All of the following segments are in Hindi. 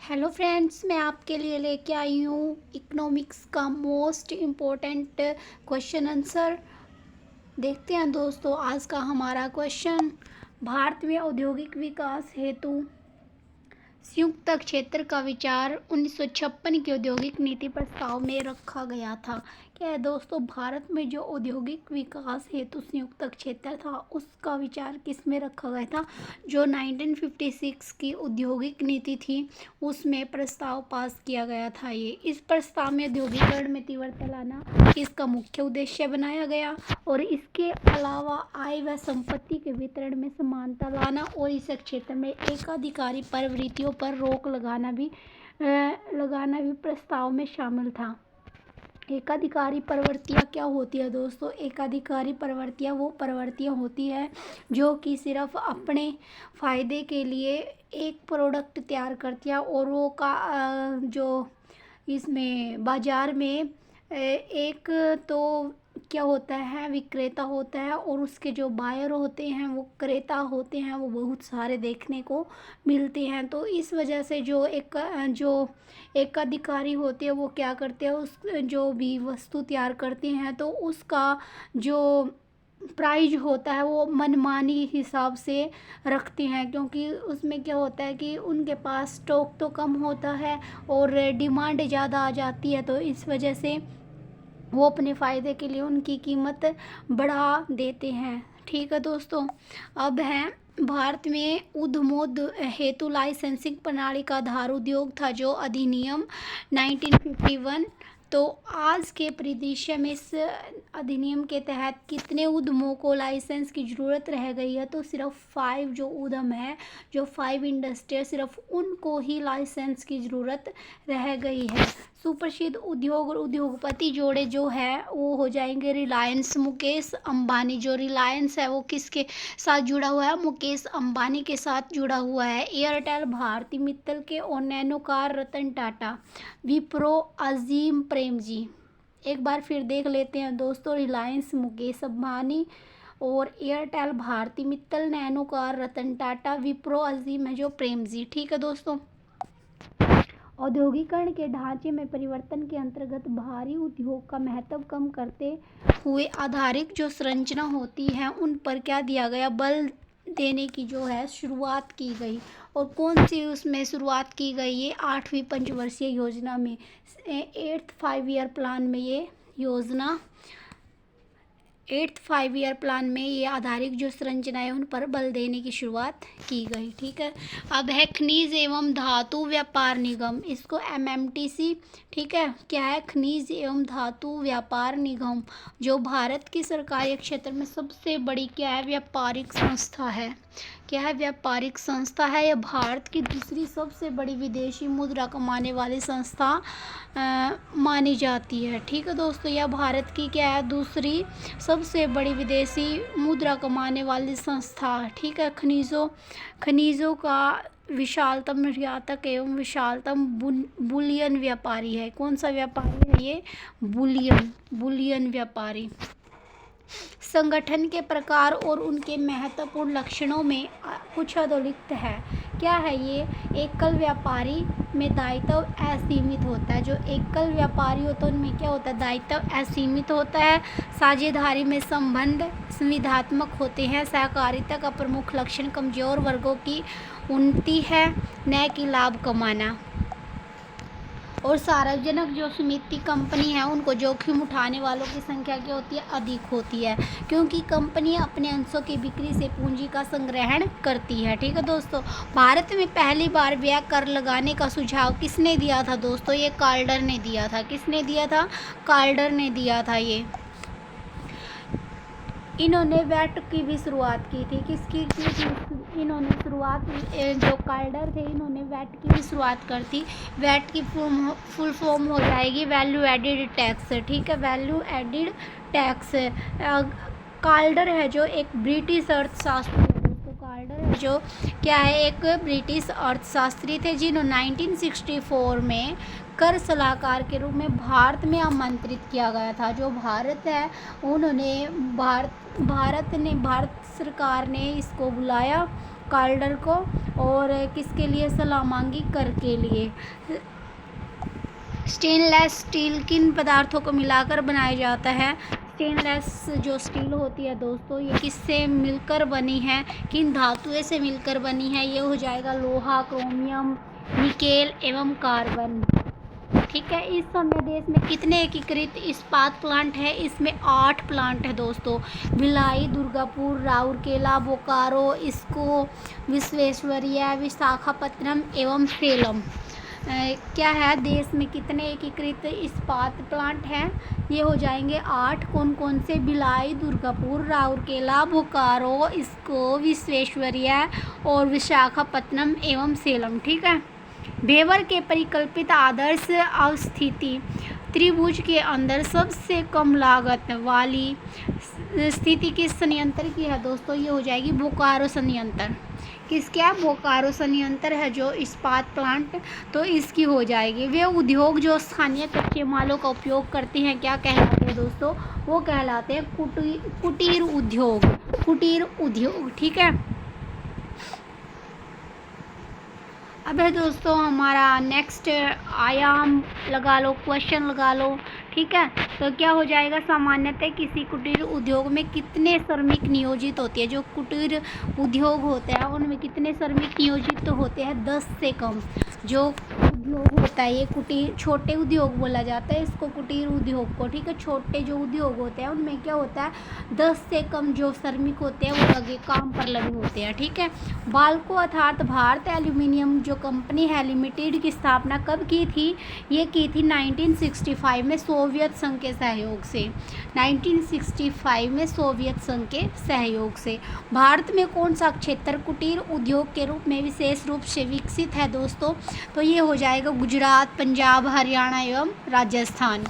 हेलो फ्रेंड्स, मैं आपके लिए लेके आई हूँ इकोनॉमिक्स का मोस्ट इम्पोर्टेंट क्वेश्चन आंसर। देखते हैं दोस्तों आज का हमारा क्वेश्चन। भारत में औद्योगिक विकास हेतु संयुक्त क्षेत्र का विचार 1956 की औद्योगिक नीति प्रस्ताव में रखा गया था। क्या है दोस्तों, भारत में जो औद्योगिक विकास हेतु संयुक्त क्षेत्र था उसका विचार किस में रखा गया था? जो 1956 की औद्योगिक नीति थी उसमें प्रस्ताव पास किया गया था। ये इस प्रस्ताव में औद्योगिकरण में तीव्रता लाना इसका मुख्य उद्देश्य बनाया गया और इसके अलावा आय व संपत्ति के वितरण में समानता लाना और इस क्षेत्र में एकाधिकारी प्रवृत्तियों पर रोक लगाना भी प्रस्ताव में शामिल था। एकाधिकारी प्रवृत्तियाँ क्या होती है दोस्तों? एकाधिकारी प्रवृत्तियाँ वो प्रवृत्तियाँ होती है जो कि सिर्फ अपने फ़ायदे के लिए एक प्रोडक्ट तैयार करती है और वो जो इसमें बाज़ार में एक तो क्या होता है, विक्रेता होता है और उसके जो बायर होते हैं वो क्रेता होते हैं, वो बहुत सारे देखने को मिलते हैं। तो इस वजह से जो एकाधिकारी होते हैं वो क्या करते हैं, उस जो भी वस्तु तैयार करते हैं तो उसका जो प्राइज होता है वो मनमानी हिसाब से रखते हैं, क्योंकि उसमें क्या होता है कि उनके पास स्टॉक तो कम होता है और डिमांड ज़्यादा आ जाती है, तो इस वजह से वो अपने फ़ायदे के लिए उनकी कीमत बढ़ा देते हैं। ठीक है दोस्तों, अब है भारत में उद्यमोद हेतु लाइसेंसिंग प्रणाली का आधार उद्योग था जो अधिनियम 1951। तो आज के परिदृश्य में इस अधिनियम के तहत कितने उद्यमों को लाइसेंस की ज़रूरत रह गई है? तो सिर्फ 5 जो उद्यम है, जो 5 इंडस्ट्री, सिर्फ उनको ही लाइसेंस की ज़रूरत रह गई है। सुप्रसिद्ध उद्योग और उद्योगपति जोड़े जो है वो हो जाएंगे रिलायंस, मुकेश अंबानी। जो रिलायंस है वो किसके साथ जुड़ा हुआ है? मुकेश अंबानी के साथ जुड़ा हुआ है। एयरटेल भारती मित्तल के और नैनोकार रतन टाटा, विप्रो अजीम प्रेमजी। एक बार फिर देख लेते हैं दोस्तों, रिलायंस मुकेश अंबानी और एयरटेल भारती मित्तल, नैनोकार रतन टाटा, विप्रो अजीम है जो प्रेमजी। ठीक है दोस्तों, औद्योगिकरण के ढांचे में परिवर्तन के अंतर्गत भारी उद्योग का महत्व कम करते हुए आधारिक जो संरचना होती है उन पर क्या दिया गया? बल देने की जो है शुरुआत की गई। और कौन सी उसमें शुरुआत की गई? ये 8वीं पंचवर्षीय योजना में, 8th 5 ईयर प्लान में ये योजना 8th 5 ईयर प्लान में ये आधारिक जो संरचनाएं उन पर बल देने की शुरुआत की गई। ठीक है, अब है खनिज एवं धातु व्यापार निगम, इसको MMTC। ठीक है, क्या है? खनिज एवं धातु व्यापार निगम, जो भारत की सरकारी क्षेत्र में सबसे बड़ी क्या है? व्यापारिक संस्था है। क्या है? व्यापारिक संस्था है। यह भारत की दूसरी सबसे बड़ी विदेशी मुद्रा कमाने वाली संस्था मानी जाती है। ठीक है दोस्तों, यह भारत की क्या है? दूसरी सबसे बड़ी विदेशी मुद्रा कमाने वाली संस्था। ठीक है, खनिजों का विशालतम निर्यातक एवं विशालतम बुलियन व्यापारी है। कौन सा व्यापारी है ये? बुलियन व्यापारी। संगठन के प्रकार और उनके महत्वपूर्ण लक्षणों में कुछ अधोलिखित है। क्या है ये? एकल व्यापारी में दायित्व असीमित होता है। जो एकल व्यापारी होता है उनमें क्या होता है? दायित्व असीमित होता है। साझेदारी में संबंध संविधात्मक होते हैं। सहकारिता का प्रमुख लक्षण कमजोर वर्गों की उन्नति है, न कि लाभ कमाना। और सार्वजनिक जो समिति कंपनी है उनको जोखिम उठाने वालों की संख्या क्या होती है? अधिक होती है, क्योंकि कंपनी अपने अंशों की बिक्री से पूंजी का संग्रहण करती है। ठीक है दोस्तों, भारत में पहली बार व्यय कर लगाने का सुझाव किसने दिया था दोस्तों? ये कार्डर ने दिया था। किसने दिया था? कार्डर ने दिया था। ये इन्होंने वैट की भी शुरुआत की थी। किसकी की थी इन्होंने शुरुआत? जो कार्डर थे इन्होंने वैट की भी शुरुआत कर दी। वैट की फुल फॉर्म हो जाएगी वैल्यू एडिड टैक्स। ठीक है, वैल्यू एडिड टैक्स। कार्डर है जो एक ब्रिटिश अर्थशास्त्री है दोस्तों। कार्डर है जो क्या है? एक ब्रिटिश अर्थशास्त्री थे जिन्होंने 1964 में कर सलाहकार के रूप में भारत में आमंत्रित किया गया था। जो भारत है उन्होंने भारत सरकार ने इसको बुलाया कार्डर को और किसके लिए, सलामांगी कर के लिए। स्टेनलेस स्टील किन पदार्थों को मिलाकर बनाया जाता है। स्टेनलेस जो स्टील होती है दोस्तों, ये किससे मिलकर बनी है, किन धातुओं से मिलकर बनी है। ये हो जाएगा लोहा, क्रोमियम, निकेल एवं कार्बन। ठीक है। इस समय देश में कितने एकीकृत इस्पात प्लांट है। इसमें 8 प्लांट है दोस्तों। भिलाई, दुर्गापुर, राउरकेला, बोकारो, इसको, विश्वेश्वरैया, विशाखापत्तनम एवं सेलम। क्या है, देश में कितने एकीकृत इस्पात प्लांट हैं। ये हो जाएंगे 8। कौन कौन से, भिलाई, दुर्गापुर, राउरकेला, बोकारो, इसको, विश्वेश्वरैया और विशाखापत्तनम एवं सेलम। ठीक है। वेबर के परिकल्पित आदर्श अवस्थिति त्रिभुज के अंदर सबसे कम लागत वाली स्थिति किस संयंत्र की है दोस्तों। ये हो जाएगी बोकारो संयंत्र। किसका, बोकारो संयंत्र है जो इस्पात प्लांट, तो इसकी हो जाएगी। वे उद्योग जो स्थानीय कच्चे मालों का उपयोग करते हैं क्या कहलाते हैं दोस्तों, वो कहलाते हैं कुटीर उद्योग। कुटीर उद्योग। ठीक है। अब है दोस्तों हमारा नेक्स्ट आयाम लगा लो, क्वेश्चन लगा लो। ठीक है। तो क्या हो जाएगा, सामान्यतः किसी कुटीर उद्योग में कितने श्रमिक नियोजित होते हैं। जो कुटीर उद्योग होते हैं उनमें कितने श्रमिक नियोजित होते हैं, 10 से कम। जो उद्योग होता है ये कुटीर, छोटे उद्योग बोला जाता है इसको, कुटीर उद्योग को। ठीक है। छोटे जो उद्योग होते हैं उनमें क्या होता है, 10 से कम जो श्रमिक होते हैं वो लगे, काम पर लगे होते हैं। ठीक है। बाल्को अर्थात भारत एल्यूमिनियम जो कंपनी है लिमिटेड की स्थापना कब की थी। ये की थी 1965 में सोवियत संघ के सहयोग से। 1965 में सोवियत संघ के सहयोग से। भारत में कौन सा क्षेत्र कुटीर उद्योग के रूप में विशेष रूप से विकसित है दोस्तों, तो ये हो जाएगा गुजरात, पंजाब, हरियाणा एवं राजस्थान।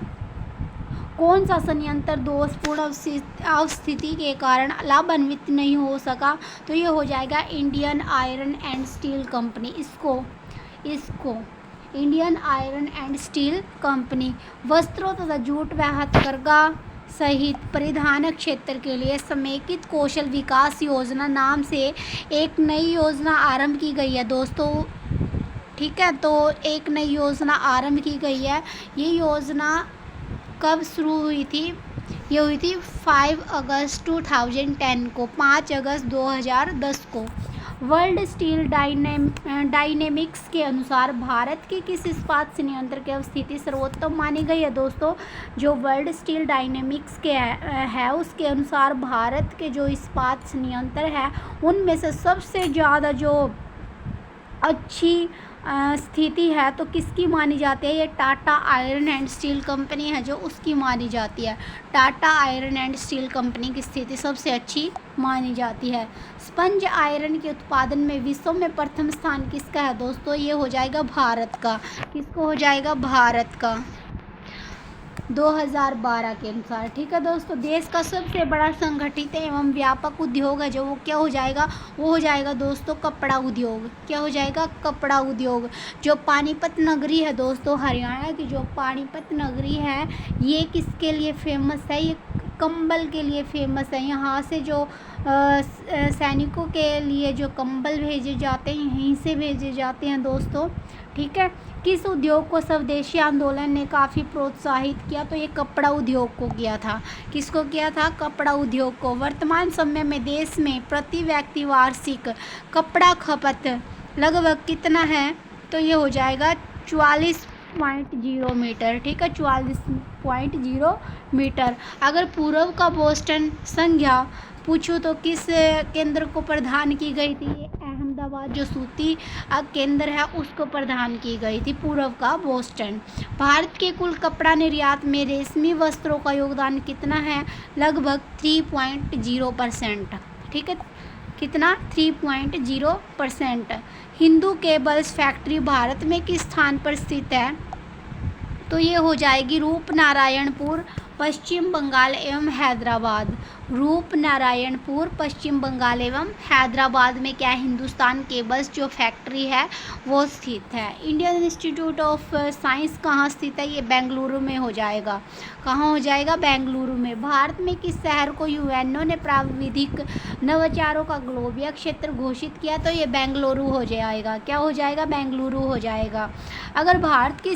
कौन सा संयंत्र दोषपूर्ण अवस्थिति के कारण लाभान्वित नहीं हो सका, तो ये हो जाएगा Indian iron and steel company. इसको Indian iron and steel company. वस्त्रों तथा जूट व हथकरघा सहित परिधान क्षेत्र के लिए समेकित कौशल विकास योजना नाम से एक नई योजना आरंभ की गई है दोस्तों। ठीक है। तो एक नई योजना आरंभ की गई है। ये योजना कब शुरू हुई थी, ये हुई थी 5 अगस्त 2010 को, 5 अगस्त 2010 को। वर्ल्ड स्टील डायनेमिक्स के अनुसार भारत के किस इस्पात संयंत्र की स्थिति सर्वोत्तम मानी गई है दोस्तों। जो वर्ल्ड स्टील डायनेमिक्स के है उसके अनुसार भारत के जो इस्पात संयंत्र है उनमें से सबसे ज़्यादा जो अच्छी स्थिति है तो किसकी मानी जाती है, ये Tata iron and steel company है जो उसकी मानी जाती है। Tata iron and steel company की स्थिति सबसे अच्छी मानी जाती है। स्पंज आयरन के उत्पादन में विश्व में प्रथम स्थान किसका है दोस्तों, ये हो जाएगा भारत का। किसको हो जाएगा, भारत का, 2012 के अनुसार। ठीक है दोस्तों। देश का सबसे बड़ा संगठित एवं व्यापक उद्योग है जो वो क्या हो जाएगा, वो हो जाएगा दोस्तों कपड़ा उद्योग। क्या हो जाएगा, कपड़ा उद्योग। जो पानीपत नगरी है दोस्तों, हरियाणा की जो पानीपत नगरी है ये किसके लिए फेमस है, ये कंबल के लिए फेमस है। यहाँ से जो सैनिकों के लिए जो कंबल भेजे जाते हैं यहीं से भेजे जाते हैं दोस्तों। ठीक है। किस उद्योग को स्वदेशी आंदोलन ने काफ़ी प्रोत्साहित किया, तो ये कपड़ा उद्योग को किया था। किसको किया था, कपड़ा उद्योग को। वर्तमान समय में देश में प्रति व्यक्ति वार्षिक कपड़ा खपत लगभग कितना है, तो ये हो जाएगा 44.0 मीटर। ठीक है। 44.0 मीटर। अगर पूर्व का बोस्टन संज्ञा पूछूँ तो किस केंद्र को प्रदान की गई थी, ये अहमदाबाद जो सूती केंद्र है उसको प्रदान की गई थी, पूर्व का बोस्टन। भारत के कुल कपड़ा निर्यात में रेशमी वस्त्रों का योगदान कितना है, लगभग 3.0%। ठीक है। कितना, 3.0%। हिंदू केबल्स फैक्ट्री भारत में किस स्थान पर स्थित है, तो ये हो जाएगी रूपनारायणपुर, पश्चिम बंगाल एवं हैदराबाद। रूपनारायणपुर पश्चिम बंगाल एवं हैदराबाद में क्या हिंदुस्तान केबल्स जो फैक्ट्री है वो स्थित है। इंडियन इंस्टीट्यूट ऑफ साइंस कहाँ स्थित है, ये बेंगलुरु में हो जाएगा। कहाँ हो जाएगा, बेंगलुरु में। भारत में किस शहर को यूएनओ ने प्राविधिक नवाचारों का ग्लोबल क्षेत्र घोषित किया, तो ये बेंगलुरु हो जाएगा। क्या हो जाएगा, बेंगलुरु हो जाएगा। अगर भारत की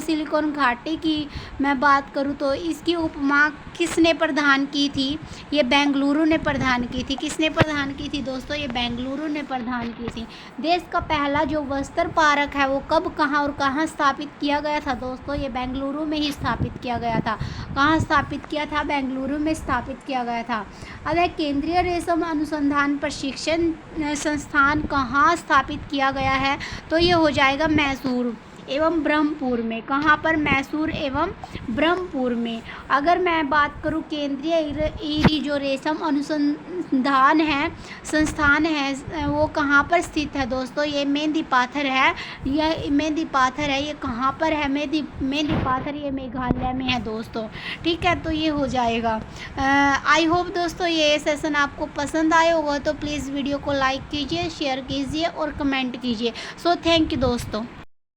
सिलिकॉन घाटी की मैं बात करूँ तो इसकी उपमा किसने प्रदान की थी, ये बेंगलुरु ने प्रदान की थी। किसने प्रदान की थी दोस्तों, ये बेंगलुरु ने प्रदान की थी। देश का पहला जो वस्त्र पार्क है वो कब, कहाँ और कहाँ स्थापित किया गया था दोस्तों, ये बेंगलुरु में ही स्थापित किया गया था। कहाँ स्थापित किया था, बेंगलुरु में स्थापित किया गया था। अब केंद्रीय रेशम अनुसंधान प्रशिक्षण संस्थान कहाँ स्थापित किया गया है, तो ये हो जाएगा मैसूर एवं ब्रह्मपुर में। कहाँ पर, मैसूर एवं ब्रह्मपुर में। अगर मैं बात करूँ केंद्रीय जो रेशम अनुसंधान है संस्थान है वो कहाँ पर स्थित है दोस्तों, ये मेहंदी पाथर है। यह मेहंदी पाथर है, ये कहाँ पर है, मेहंदी पाथर, ये मेघालय में है दोस्तों। ठीक है, तो ये हो जाएगा। आई होप दोस्तों ये सेशन आपको पसंद आया होगा, तो प्लीज़ वीडियो को लाइक कीजिए, शेयर कीजिए और कमेंट कीजिए। सो थैंक यू दोस्तों।